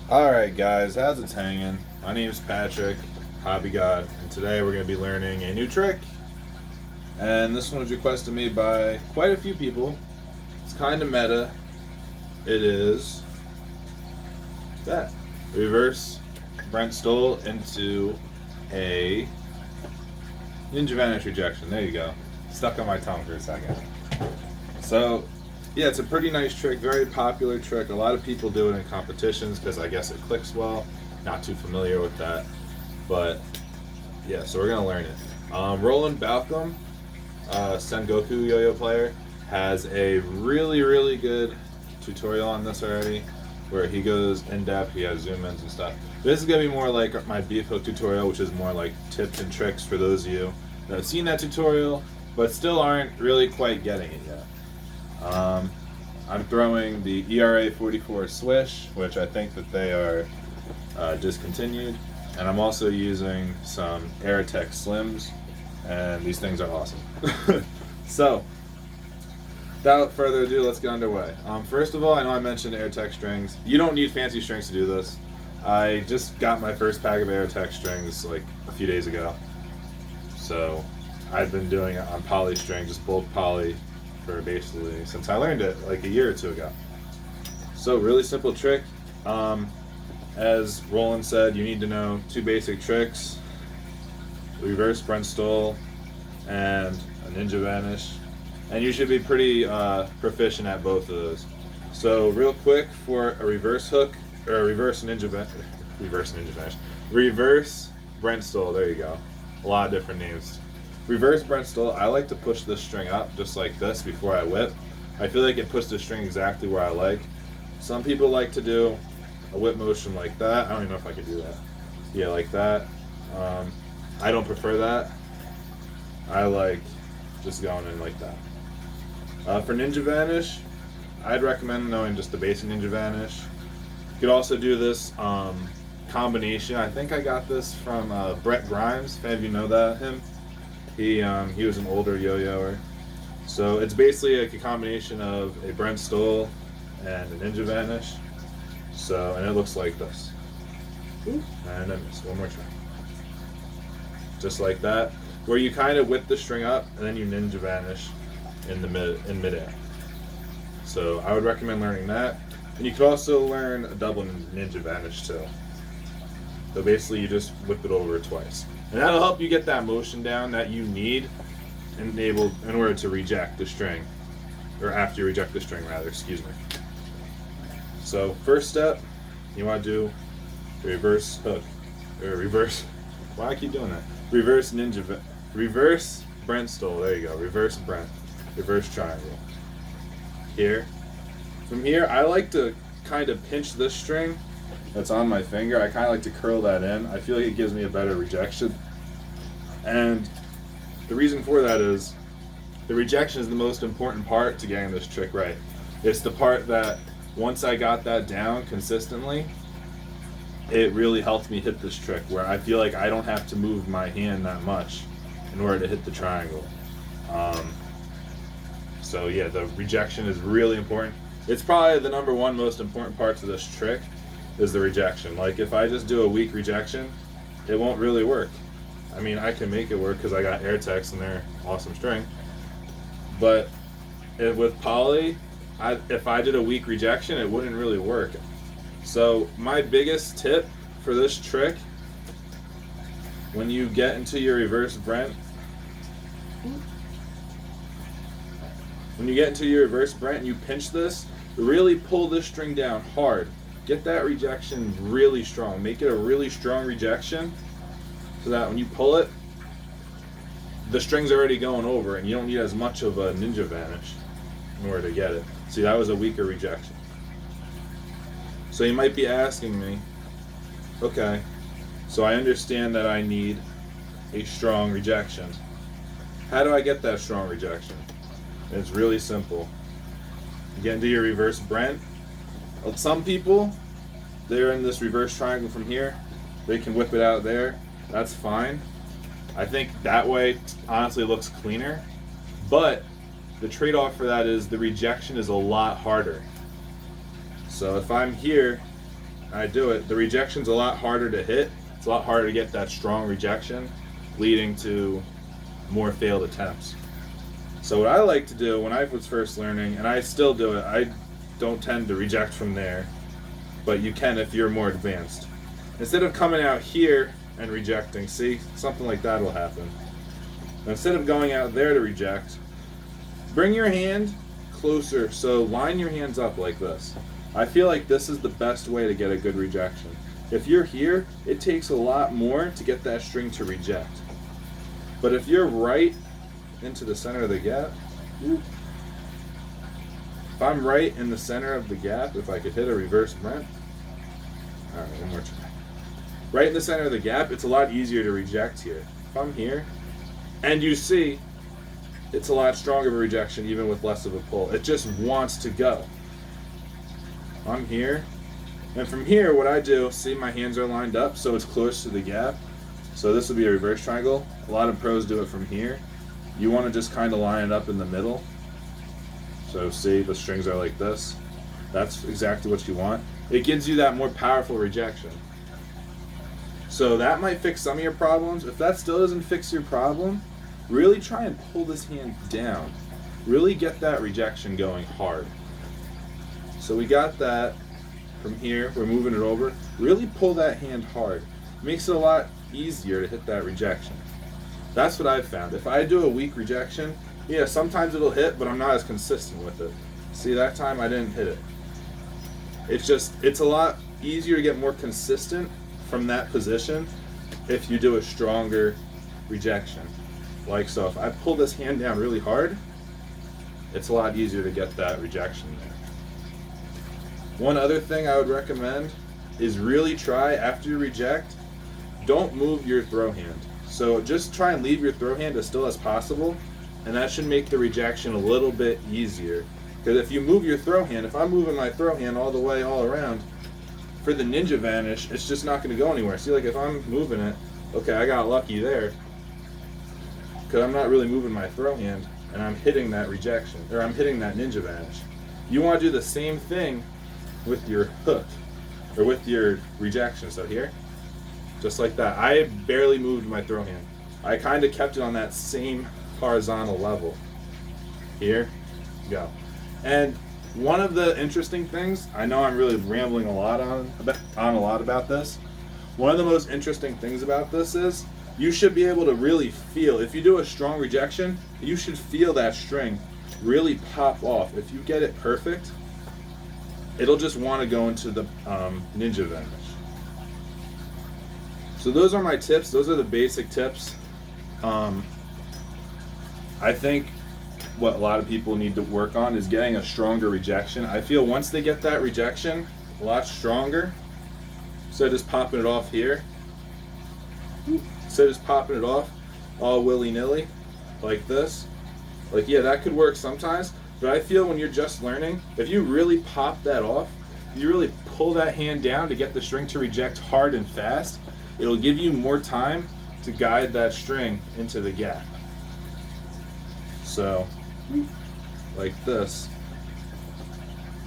Alright guys, how's it hanging? My name is Patrick, hobbygod, and today we're going to be learning a new trick. And this one was requested me by quite a few people. It's kind of meta. It is that. Reverse Brent Stoll into a Ninja Vanish Rejection. There you go. Stuck on my tongue for a second. So, yeah, it's a pretty nice trick, very popular trick. A lot of people do it in competitions because I guess it clicks well. Not too familiar with that. But, yeah, so we're going to learn it. Roland Balcom, Sengoku yo-yo player, has a really, really good tutorial on this already where he goes in-depth, he has zoom-ins and stuff. This is going to be more like my beef hook tutorial, which is more like tips and tricks for those of you that have seen that tutorial but still aren't really quite getting it yet. I'm throwing the ERA 44 swish, which I think that they are discontinued, and I'm also using some airetic slims, and these things are awesome. So, without further ado, let's get underway. First of all, I know I mentioned airetic strings. You don't need fancy strings to do this. I just got my first pack of airetic strings like a few days ago, so I've been doing it on poly string, just bulk poly, for basically since I learned it like a year or two ago. So really simple trick. As Roland said, you need to know two basic tricks: reverse Brent Stoll and a Ninja Vanish, and you should be pretty proficient at both of those. So real quick, for a reverse hook or a reverse Brent Stoll. There you go. A lot of different names. Reverse Brent Stoll, I like to push this string up just like this before I whip. I feel like it puts the string exactly where I like. Some people like to do a whip motion like that. I don't even know if I could do that. Yeah, like that. I don't prefer that. I like just going in like that. For Ninja Vanish, I'd recommend knowing just the basic Ninja Vanish. You could also do this combination. I think I got this from Brett Grimes, if any of you know him. He was an older yo-yoer. So it's basically like a combination of a Brent Stoll and a Ninja Vanish. So, and it looks like this. And I missed one more try. Just like that, where you kind of whip the string up and then you Ninja Vanish in midair. So I would recommend learning that. And you could also learn a double Ninja Vanish too. So basically you just whip it over twice. And that'll help you get that motion down that you need in order to reject the string. Or after you reject the string, rather, excuse me. So, first step, you want to do the reverse hook. Or reverse. Why do I keep doing that? Reverse Brent Stoll. There you go. Reverse Brent. Reverse triangle. Here. From here, I like to kind of pinch this string that's on my finger. I kind of like to curl that in. I feel like it gives me a better rejection. And the reason for that is the rejection is the most important part to getting this trick right. It's the part that once I got that down consistently, it really helped me hit this trick where I feel like I don't have to move my hand that much in order to hit the triangle. So yeah, the rejection is really important. It's probably the number one most important part to this trick is the rejection. Like if I just do a weak rejection, it won't really work. I mean, I can make it work because I got airtecs and they're awesome string. But with poly, if I did a weak rejection, it wouldn't really work. So my biggest tip for this trick, when you get into your reverse Brent, and you pinch this, really pull this string down hard. Get that rejection really strong. Make it a really strong rejection so that when you pull it, the string's already going over and you don't need as much of a Ninja Vanish in order to get it. See, that was a weaker rejection. So you might be asking me, okay, so I understand that I need a strong rejection. How do I get that strong rejection? It's really simple. You get into your reverse Brent. Some people, they're in this reverse triangle from here. They can whip it out there. That's fine. I think that way honestly looks cleaner. But the trade-off for that is the rejection is a lot harder. So if I'm here I do it, the rejection's a lot harder to hit. It's a lot harder to get that strong rejection, leading to more failed attempts. So what I like to do when I was first learning, and I still do it, I don't tend to reject from there, but you can if you're more advanced. Instead of coming out here and rejecting, see, something like that will happen. Instead of going out there to reject, bring your hand closer, so line your hands up like this. I feel like this is the best way to get a good rejection. If you're here, it takes a lot more to get that string to reject. But if you're right into the center of the gap, if I'm right in the center of the gap, if I could hit a reverse Brent, all right, one more try. Right in the center of the gap, it's a lot easier to reject here. If I'm here, and you see, it's a lot stronger of a rejection even with less of a pull. It just wants to go. I'm here, and from here, what I do, see my hands are lined up so it's close to the gap. So this would be a reverse triangle. A lot of pros do it from here. You want to just kind of line it up in the middle. So see, the strings are like this. That's exactly what you want. It gives you that more powerful rejection. So that might fix some of your problems. If that still doesn't fix your problem, really try and pull this hand down. Really get that rejection going hard. So we got that from here. We're moving it over. Really pull that hand hard. Makes it a lot easier to hit that rejection. That's what I've found. If I do a weak rejection, yeah, sometimes it'll hit, but I'm not as consistent with it. See, that time I didn't hit it. It's a lot easier to get more consistent from that position if you do a stronger rejection. Like so, if I pull this hand down really hard, it's a lot easier to get that rejection there. One other thing I would recommend is really try, after you reject, don't move your throw hand. So just try and leave your throw hand as still as possible, and that should make the rejection a little bit easier. Because if you move your throw hand, if I'm moving my throw hand all the way all around, for the Ninja Vanish, it's just not going to go anywhere. See, like if I'm moving it, okay, I got lucky there, because I'm not really moving my throw hand, and I'm hitting that rejection, or I'm hitting that Ninja Vanish. You want to do the same thing with your hook, or with your rejection. So here, just like that. I barely moved my throw hand. I kind of kept it on that same horizontal level. Here, go. And one of the interesting things, I know I'm really rambling a lot on a lot about this. One of the most interesting things about this is you should be able to really feel, if you do a strong rejection, you should feel that string really pop off. If you get it perfect, it'll just want to go into the Ninja Vanish. So those are my tips. Those are the basic tips. I think what a lot of people need to work on is getting a stronger rejection. I feel once they get that rejection a lot stronger, instead of just popping it off here, instead of just popping it off all willy-nilly like this, like, yeah, that could work sometimes, but I feel when you're just learning, if you really pop that off, you really pull that hand down to get the string to reject hard and fast, it'll give you more time to guide that string into the gap. So, like this,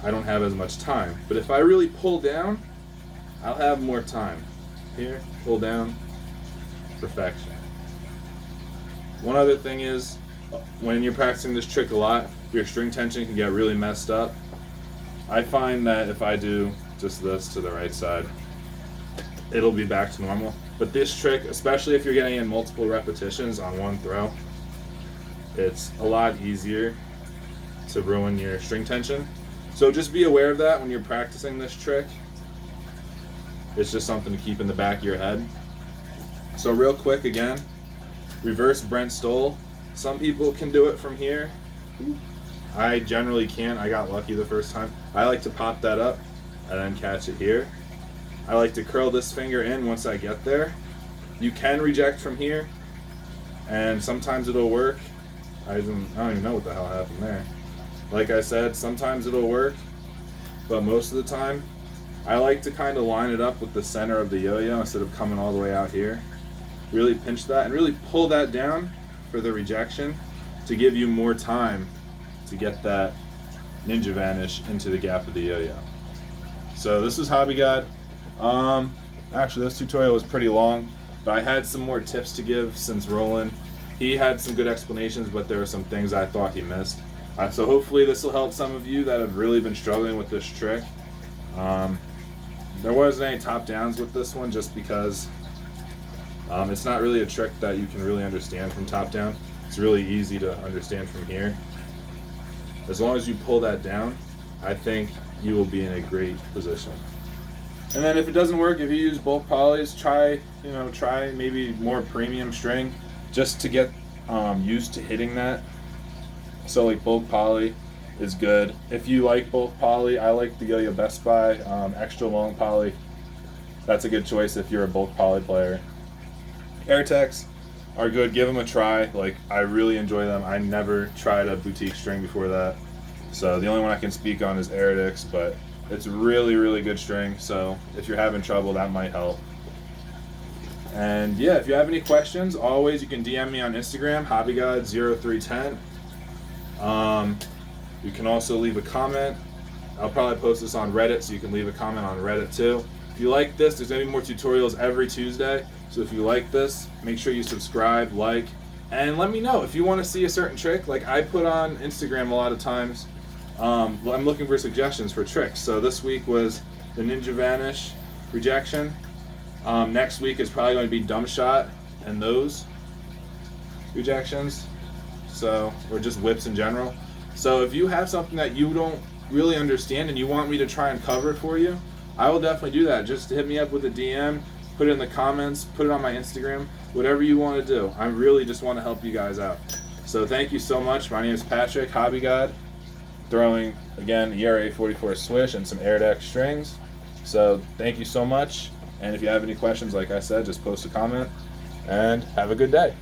I don't have as much time. But if I really pull down, I'll have more time. Here, pull down, perfection. One other thing is, when you're practicing this trick a lot, your string tension can get really messed up. I find that if I do just this to the right side, it'll be back to normal. But this trick, especially if you're getting in multiple repetitions on one throw, it's a lot easier to ruin your string tension. So just be aware of that when you're practicing this trick. It's just something to keep in the back of your head. So real quick again, reverse Brent stole. Some people can do it from here. I generally can't. I got lucky the first time. I like to pop that up and then catch it here. I like to curl this finger in once I get there. You can reject from here, and sometimes it'll work. I don't even know what the hell happened there. Like I said, sometimes it'll work, but most of the time, I like to kind of line it up with the center of the yo-yo instead of coming all the way out here. Really pinch that and really pull that down for the rejection to give you more time to get that Ninja Vanish into the gap of the yo-yo. So this is hobbygod. Actually, this tutorial was pretty long, but I had some more tips to give since Roland. He had some good explanations, but there were some things I thought he missed. So hopefully this will help some of you that have really been struggling with this trick. There wasn't any top downs with this one just because it's not really a trick that you can really understand from top down. It's really easy to understand from here. As long as you pull that down, I think you will be in a great position. And then if it doesn't work, if you use bulk polys, try maybe more premium string just to get used to hitting that. So like bulk poly is good. If you like bulk poly, I like the Yo-Yo Best Buy extra long poly. That's a good choice if you're a bulk poly player. Airtecs are good. Give them a try. Like, I really enjoy them. I never tried a boutique string before that, so the only one I can speak on is Airetics, but it's really, really good string. So if you're having trouble, that might help. And yeah, if you have any questions, always you can DM me on Instagram, hobbygod0310. You can also leave a comment. I'll probably post this on Reddit, so you can leave a comment on Reddit too. If you like this, there's going to be more tutorials every Tuesday. So if you like this, make sure you subscribe, like, and let me know if you want to see a certain trick. Like I put on Instagram a lot of times, I'm looking for suggestions for tricks. So this week was the Ninja Vanish Rejection. Next week is probably going to be Dumb Shot and those rejections. So, or just whips in general. So if you have something that you don't really understand and you want me to try and cover it for you, I will definitely do that. Just hit me up with a DM, put it in the comments, put it on my Instagram, whatever you want to do. I really just want to help you guys out. So thank you so much. My name is Patrick, hobbygod, throwing, again, ERA 44 swish and some airetic strings. So thank you so much. And if you have any questions, like I said, just post a comment and have a good day.